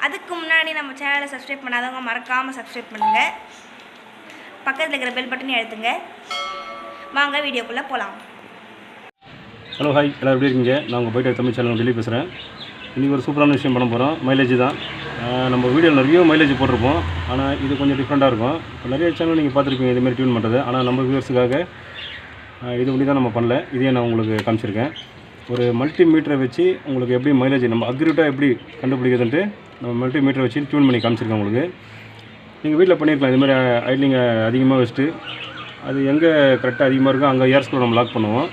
அதுக்கு முன்னாடி நம்ம சேனலை சப்ஸ்கிரைப் பண்ணாதவங்க மறக்காமல் சப்ஸ்கிரைப் பண்ணுங்கள். பக்கத்தில் இருக்கிற பெல் பட்டனையும் அழுத்துங்க. வாங்க வீடியோக்குள்ளே போகலாம். ஹலோ ஹாய், எல்லோரும் எப்படி இருக்கீங்க? நான் உங்கள் போய்ட்டு தமிழ் சேனல் டெல்லி பேசுகிறேன். இன்றைக்கி ஒரு சூப்பரான விஷயம் பண்ண போகிறோம். மைலேஜ் தான். நம்ம வீடியோவில் நிறைய மைலேஜ் போட்டிருப்போம். ஆனால் இது கொஞ்சம் டிஃப்ரெண்ட்டாக இருக்கும். இப்போ நிறைய சேனல் நீங்கள் பார்த்துருப்பீங்க இதுமாதிரி டியூன் பண்ணுறது. ஆனால் நம்ம வியூவர்ஸுக்காக இது பண்ணி தான் நம்ம பண்ணல. இதே நான் உங்களுக்கு காமிச்சிருக்கேன். ஒரு மல்டிமீட்டரை வச்சு உங்களுக்கு எப்படி மைலேஜ் நம்ம அக்யூரேட்டாக எப்படி கண்டுபிடிக்கிறதுன்ட்டு நம்ம மல்டிமீட்டரை வச்சு டியூன் பண்ணி காமிச்சிருக்கேன் உங்களுக்கு. நீங்கள் வீட்டில் பண்ணியிருக்கலாம். இதுமாதிரி ஐட்லிங்க அதிகமாக வச்சுட்டு அது எங்கே கரெக்டாக அதிகமாக இருக்கோ அங்கே ஏர் ஸ்க்ரூ நம்ம லாக் பண்ணுவோம்.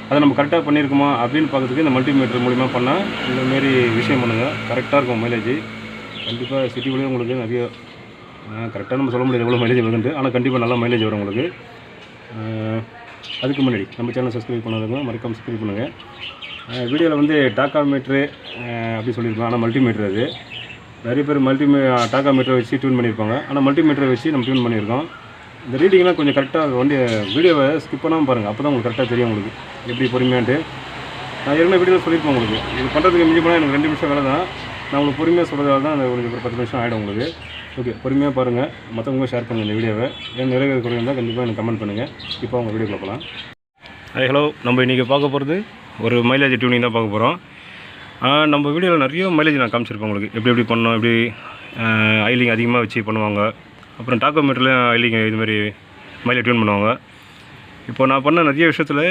அதை நம்ம கரெக்டாக பண்ணியிருக்குமா அப்படின்னு பார்க்கறதுக்கு இந்த மல்டிமீட்டர் மூலிமா பண்ணால் இந்தமாரி விஷயம் பண்ணுங்கள். கரெக்டாக இருக்கும் மைலேஜ். கண்டிப்பாக சிட்டிக்குள்ளேயே உங்களுக்கு நிறைய கரெக்டாக நம்ம சொல்ல முடியாது எவ்வளோ மைலேஜ் வருதுன்ட்டு. ஆனால் கண்டிப்பாக நல்லா மைலேஜ் வரும் உங்களுக்கு. அதுக்கு முன்னாடி நம்ம சேனல் சப்ஸ்கிரைப் பண்ணாதவங்க மறக்காம சப்ஸ்கிரைப் பண்ணுங்கள். வீடியோவில் வந்து டாக்கா மீட்ரு அப்படி சொல்லியிருப்போம். ஆனால் மல்டிமீட்டர் அது நிறைய பேர் டாக்கா மீட்டரை வச்சு டியூன் பண்ணியிருப்பாங்க. ஆனால் மல்டிமீட்டரை வச்சு நம்ம டியூன் பண்ணியிருக்கோம். இந்த ரீடிங்லாம் கொஞ்சம் கரெக்டாக வண்டி வீடியோவை ஸ்கிப் பண்ணாமல் பாருங்கள். அப்போ தான் உங்களுக்கு கரெக்டாக தெரியும் உங்களுக்கு எப்படி பொறுமையான்ட்டு. நான் ஏற்கனவே வீடியோவில் சொல்லியிருப்பேன் உங்களுக்கு. இது பண்ணுறதுக்கு மிஞ்சி போனால் எனக்கு 2 நிமிஷம் வேலை தான். நான் உங்களுக்கு பொறுமையாக சொல்கிறதால தான் அந்த ஒரு 10 நிமிஷம் ஆகிடும் உங்களுக்கு. ஓகே, பொறுமையாக பாருங்கள். மற்றவங்க ஷேர் பண்ணுங்கள் இந்த வீடியோவை. ஏன் நிறைய குறைந்தால் கண்டிப்பாக எனக்கு கமெண்ட் பண்ணுங்கள். இப்போ அவங்க வீடியோக்குள்ள போகலாம். ஹலோ, நம்ம இன்றைக்கி பார்க்க போகிறது ஒரு மைலேஜ் டியூனிங் தான் பார்க்க போகிறோம். நம்ம வீடியோவில் நிறைய மைலேஜ் நான் காமிச்சிருப்பேன் உங்களுக்கு. எப்படி பண்ணோம், எப்படி ஐலிங் அதிகமாக வச்சு பண்ணுவாங்க. அப்புறம் டாக்கோ மீட்டர்லேயும் ஐலிங் இதுமாதிரி மைலேஜ் டியூன் பண்ணுவாங்க. இப்போ நான் பண்ண நிறைய விஷயத்தில்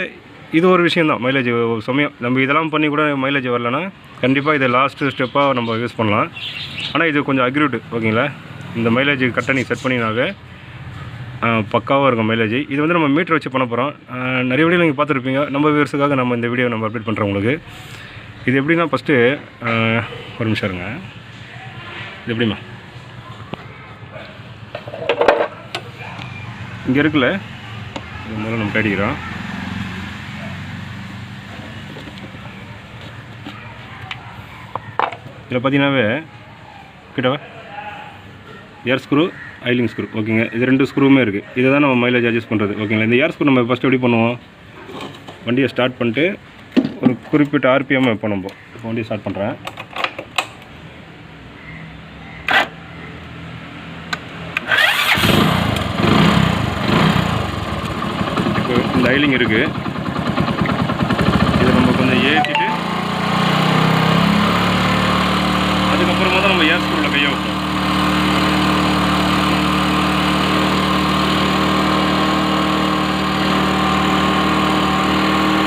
இது ஒரு விஷயந்தான் மைலேஜ். ஒரு சமயம் நம்ம இதெல்லாம் பண்ணி கூட மைலேஜ் வரலன்னா கண்டிப்பாக இதை லாஸ்ட்டு ஸ்டெப்பாக நம்ம யூஸ் பண்ணலாம். ஆனால் இது கொஞ்சம் அக்யூரேட் ஓகேங்களா. இந்த மைலேஜ் கரெக்டாக நீங்கள் செட் பண்ணினாவே பக்காவாக இருக்கும் மைலேஜ். இது வந்து நம்ம மீட்டர் வச்சு பண்ண போகிறோம். நிறைய வீடியோ நீங்கள் பார்த்துருப்பீங்க. நம்ம வியூவர்ஸுக்காக நம்ம இந்த வீடியோ நம்ம அப்டேட் பண்ணுறோம் உங்களுக்கு. இது எப்படின்னா ஃபஸ்ட்டு ஒரு நிமிஷம் இருங்க. இது எப்படிமா இங்கே இருக்குல்ல, இது முதல்ல நம்ம தேடிக்கிறோம். இதில் பார்த்தீங்கன்னாவே கிட்டவா ஏர் ஸ்க்ரூ, ஐலிங் ஸ்க்ரூ ஓகேங்க. இது 2 ஸ்க்ரூவுமே இருக்குது. இதை தான் நம்ம மைலேஜ் அட்ஜஸ்ட் பண்ணுறது ஓகேங்களா. இந்த ஏர் ஸ்க்ரூ நம்ம ஃபஸ்ட்டு எப்படி பண்ணுவோம், வண்டியை ஸ்டார்ட் பண்ணிட்டு ஒரு குறிப்பிட்ட ஆர்பிஎம் வைப்போம். நம்ம இப்போ வண்டியை ஸ்டார்ட் பண்ணுறேன். இப்போ இந்த ஐலிங் இருக்குது. இதை நம்ம கொஞ்சம் ஏற்றிட்டு அதுக்கப்புறமா தான் நம்ம ஏர் ஸ்க்ரூவில் கையை வைப்போம்.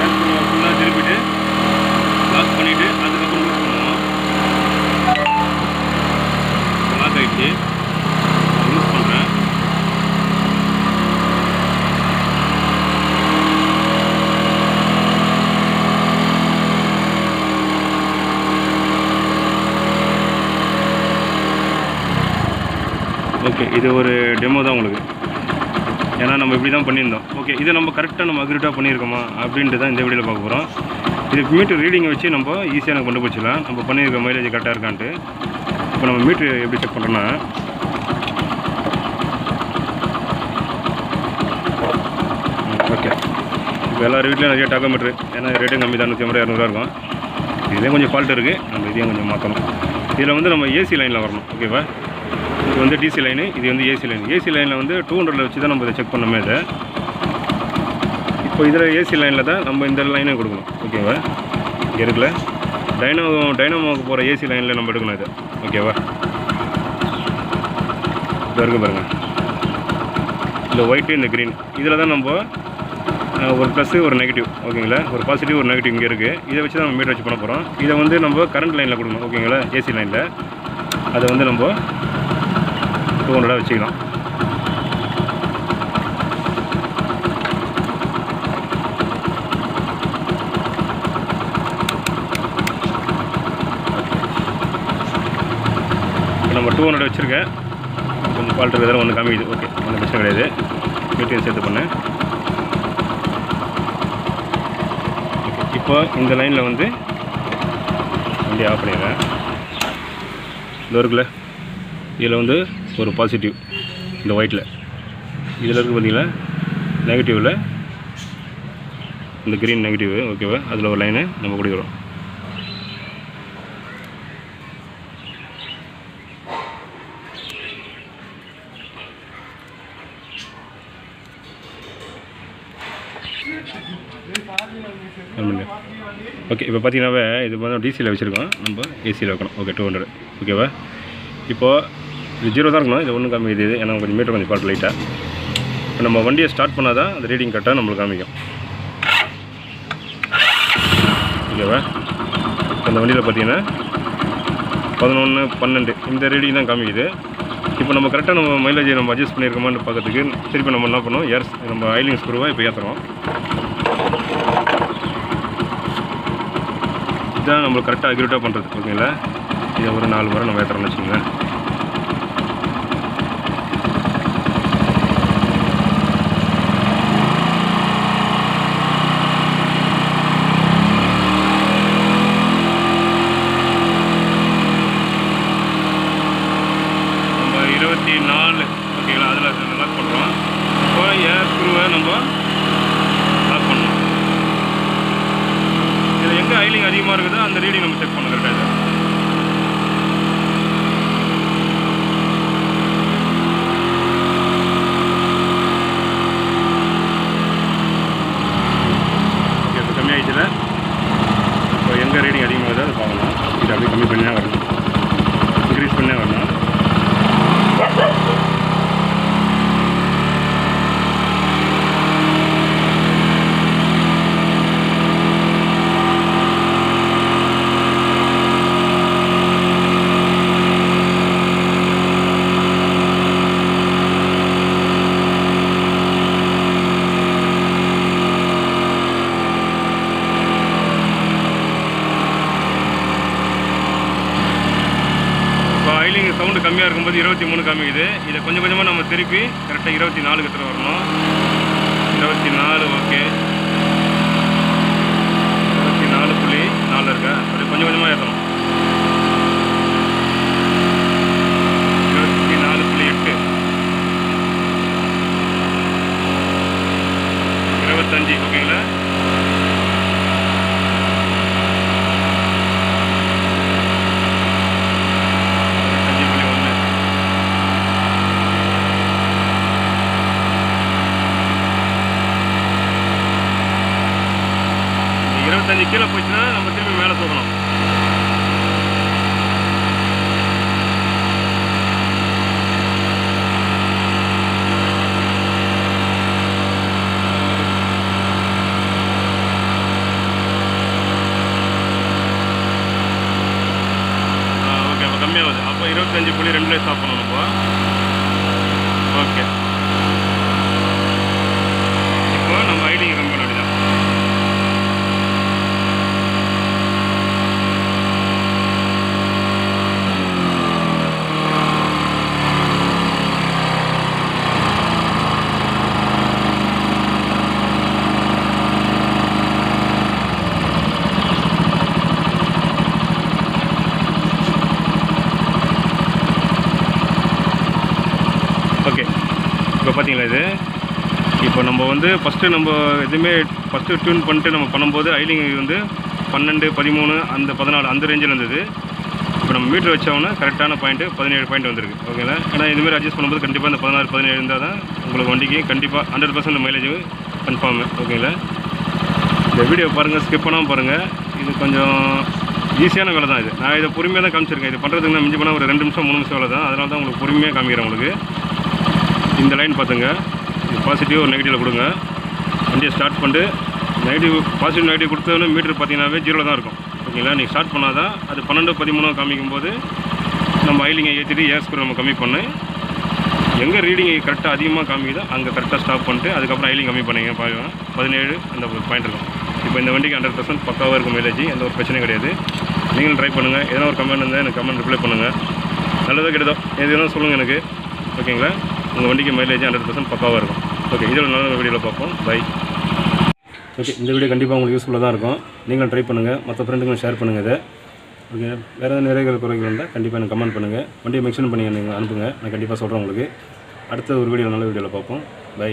ஏர் ஸ்க்ரூவை ஃபுல்லாக திருப்பிட்டு லாக் பண்ணிவிட்டு அதுக்கப்புறம் யூஸ் பண்ணுவோம். லாக் ஆகிடுச்சு, யூஸ் பண்ணுறேன். ஓகே, இது ஒரு டெமோ தான் உங்களுக்கு. ஏன்னா நம்ம இப்படி தான் பண்ணியிருந்தோம். ஓகே, இதை நம்ம கரெக்டாக நம்ம அக்யூரேட்டாக பண்ணியிருக்கோமா அப்படின்ட்டு தான் இந்த வீடியோவில் பார்க்க போகிறோம். இது மீட்டர் ரீடிங்கை வச்சு நம்ம ஈஸியாக நம்ம கண்டுபிடிச்சிடலாம் நம்ம பண்ணியிருக்க மைலேஜ் கரெக்டாக இருக்கான்ட்டு. இப்போ நம்ம மீட்ரு எப்படி செக் பண்ணுறோன்னா, ஓகே இப்போ எல்லார் வீட்லையும் நிறைய டாக்கோ மீட்ரு. ஏன்னா ரேட்டும் கம்மி தான், 150 200 இருக்கும். இதே கொஞ்சம் ஃபால்ட் இருக்குது. நம்ம இதையும் கொஞ்சம் மாற்றணும். இதில் வந்து நம்ம ஏசி லைனில் வரணும் ஓகேவா. இது வந்து டிசி லைனு, இது வந்து ஏசி லைன். ஏசி லைனில் வந்து 200 வச்சு தான் நம்ம இதை செக் பண்ணோமே. இதை இப்போ இதில் ஏசி லைனில் தான் நம்ம இந்த லைனை கொடுக்கணும் ஓகேவா. இங்கே இருக்குல்ல டைனமோவுக்கு போகிற ஏசி லைனில் நம்ம எடுக்கணும் இது ஓகேவா. இது இருக்குது பாருங்கள், இந்த ஒயிட்டு இந்த க்ரீன். இதில் தான் நம்ம ஒரு ப்ளஸ்ஸு ஒரு நெகட்டிவ் ஓகேங்களா. ஒரு பாசிட்டிவ் ஒரு நெகட்டிவ் இங்கே இருக்குது. இதை வச்சு தான் நம்ம மீட்டர் வச்சு பண்ண போகிறோம். இதை வந்து நம்ம கரண்ட் லைனில் கொடுக்கணும் ஓகேங்களா. ஏசி லைனில் அதை வந்து நம்ம 200 வச்சுக்கலாம். நம்ம 200 வச்சுருக்கேன். கொஞ்சம் ஃபால்ட் இருக்கிறதால ஒன்று காமிக்குது. ஓகே, ஒன்றும் பிரச்சனை கிடையாது. மீட்டரையும் சேர்த்து பண்ணேன். ஓகே, இப்போ இந்த லைனில் வந்து வண்டி ஆஃப் பண்ணிடுறேன். இந்த இருக்குல்ல, இதில் வந்து ஒரு பாசிட்டிவ் இந்த ஒயிட்டில், இதில் இருக்குது பார்த்தீங்களா நெகட்டிவில், இந்த க்ரீன் நெகட்டிவ் ஓகேவா. அதில் ஒரு லைனை நம்ம கொடுக்குறோம். ஓகே, இப்போ பார்த்தீங்கன்னாவே இது வந்து டிசியில் வச்சுருக்கோம், நம்ம ஏசியில் வைக்கணும். ஓகே, 200. ஓகேவா? இப்போது இது 0 தான் இருக்கணும். இது ஒன்றும் காமிக்குது, ஏன்னா கொஞ்சம் மீட்டர் கொஞ்சம் பாட்டு லைட்டாக. இப்போ நம்ம வண்டியை ஸ்டார்ட் பண்ணால் தான் அந்த ரீடிங் கரெக்டாக நம்மளுக்கு காமிக்கும். ஓகேவா? அந்த வண்டியில் பார்த்தீங்கன்னா 11, 12 இந்த ரீடிங் தான் காமிக்குது. இப்போ நம்ம கரெக்டாக நம்ம மைலேஜ் நம்ம அட்ஜஸ்ட் பண்ணியிருக்கோமான்னு பார்க்கறதுக்கு திருப்பி நம்ம என்ன பண்ணுவோம், நம்ம ஆயிலிங் ஸ்க்ரூவாக இப்போ ஏற்றுறோம். இதுதான் நம்மளுக்கு கரெக்டாக அக்யூரேட்டாக பண்ணுறது. ஓகேங்களா? இதை ஒரு 4 முறை நம்ம ஏற்றுறோம்னு வச்சுக்கோங்களேன். நம்ம 24 ஓகேங்களா, அதில் லாக் பண்ணுறோம். இப்போ ஏர் ஸ்க்ரூவை நம்ம லாக் பண்ணணும். இதில் எங்கே ஆயிலிங் அதிகமாக இருக்குதோ அந்த ரீடிங் நம்ம செக் பண்ண கரெக்டாக. ஓகே, இப்போ கம்மியாகிடுச்சுல. இப்போ எங்கே ரீடிங் அதிகமாக வருதோ அதை பார்க்கணும். இது அப்படியே கம்மி பண்ணி தான் வரணும், இன்க்ரீஸ் பண்ணே வரணும். ஆயிலிங் சவுண்டு கம்மியாக இருக்கும்போது 23 காமிக்குது. இதை கொஞ்சம் கொஞ்சமாக நம்ம திருப்பி கரெக்டாக 24 கிட்ட வரணும். 24 ஓகே, 24.4 இருக்கா, அப்படி கொஞ்சம் கொஞ்சமாக ஏற்றணும். 24.8, 25 ஓகேங்களா. கீழே போச்சுன்னா நம்ம திருப்பி மேலே தூக்கணும். ஓகே, அப்போ கம்மியாகுது. அப்போ 25.2 ஸ்டாப் பண்ணணும் இப்போ. ஓகே, இப்போ நம்ம ஐடிங் கம்மி பண்ண வேண்டியதான். ஓகே, இப்போ பார்த்தீங்களா, இது இப்போ நம்ம வந்து ஃபஸ்ட்டு டியூன் பண்ணிட்டு நம்ம பண்ணும்போது ஐலிங் வந்து 12, 13 அந்த 14 அந்த ரேஞ்சில் இருந்தது. இப்போ நம்ம மீட்டர் வச்சோம்னா கரெக்டான பாயிண்ட்டு 17 பாயிண்ட் வந்துருக்கு. ஓகேங்களா? ஏன்னா இதுமாதிரி அட்ஜஸ்ட் பண்ணும்போது கண்டிப்பாக இந்த 16, 17 இருந்தால் தான் உங்களுக்கு வண்டிக்கு கண்டிப்பாக 100% மைலேஜ் கன்ஃபார்மு. ஓகேங்களா? இந்த வீடியோ பாருங்கள், ஸ்கிப் பண்ணாமல் பாருங்கள். இது கொஞ்சம் ஈஸியான வேலை தான். நான் இதை பொறுமையாக தான் காமிச்சிருக்கேன். இது பண்ணுறதுக்கு நான் மிஞ்சி போனால் ஒரு 2 நிமிஷம் 3 நிமிஷம் வேலை தான். அதனால தான் உங்களுக்கு பொறுமையாக காமிக்கிறேன். உங்களுக்கு இந்த லைன் பார்த்துங்க, இது பாசிட்டிவ் ஒரு நெகட்டிவில் கொடுங்க. வண்டியை ஸ்டார்ட் பண்ணிட்டு பாசிட்டிவ் நெகட்டிவ் கொடுத்தோன்னு மீட்டர் பார்த்தீங்கன்னாவே 0 தான் இருக்கும். ஓகேங்களா? நீங்கள் ஸ்டார்ட் பண்ணால் தான் அது 12, 13 காமிக்கும் போது நம்ம ஆயிலிங்கை ஏற்றிட்டு ஏர் ஸ்க்ரூ நம்ம கம்மி பண்ணி எங்கே ரீடிங் கரெக்டாக அதிகமாக காமிக்குதோ அங்கே கரெக்டாக ஸ்டாப் பண்ணிட்டு அதுக்கப்புறம் ஆயிலிங் கம்மி பண்ணிங்க பாருங்கள். 17 அந்த பாயிண்ட் இருக்கும். இப்போ இந்த வண்டிக்கு 100% பக்காவாக இருக்கும் மைலேஜ், எந்த ஒரு பிரச்சனையும் கிடையாது. நீங்களும் ட்ரை பண்ணுங்கள். எதனா ஒரு கமெண்ட் இருந்தால் எனக்கு கமெண்ட் ரிப்ளை பண்ணுங்கள். நல்லதோ கெட்டதோ எதுனா சொல்லுங்கள் எனக்கு. ஓகேங்களா? உங்கள் வண்டிக்கு மைலேஜ் 100% பக்காவாக இருக்கும். ஓகே, இதோட நல்ல வீடியோவில் பார்ப்போம். பை. ஓகே, இந்த வீடியோ கண்டிப்பாக உங்களுக்கு யூஸ்ஃபுல்லாக தான் இருக்கும். நீங்களும் ட்ரை பண்ணுங்கள், மற்ற ஃப்ரெண்டுங்களும் ஷேர் பண்ணுங்கள் இதை. ஓகே, வேறு எதாவது நிறைய குறைகள் இருந்தால் கண்டிப்பாக எனக்கு கமெண்ட் பண்ணுங்கள். வண்டியை மென்ஷன் பண்ணி நீங்கள் அனுப்புங்க, நான் கண்டிப்பாக சொல்கிறேன் உங்களுக்கு. அடுத்த ஒரு வீடியோ நல்ல வீடியோவில் பார்ப்போம். பை.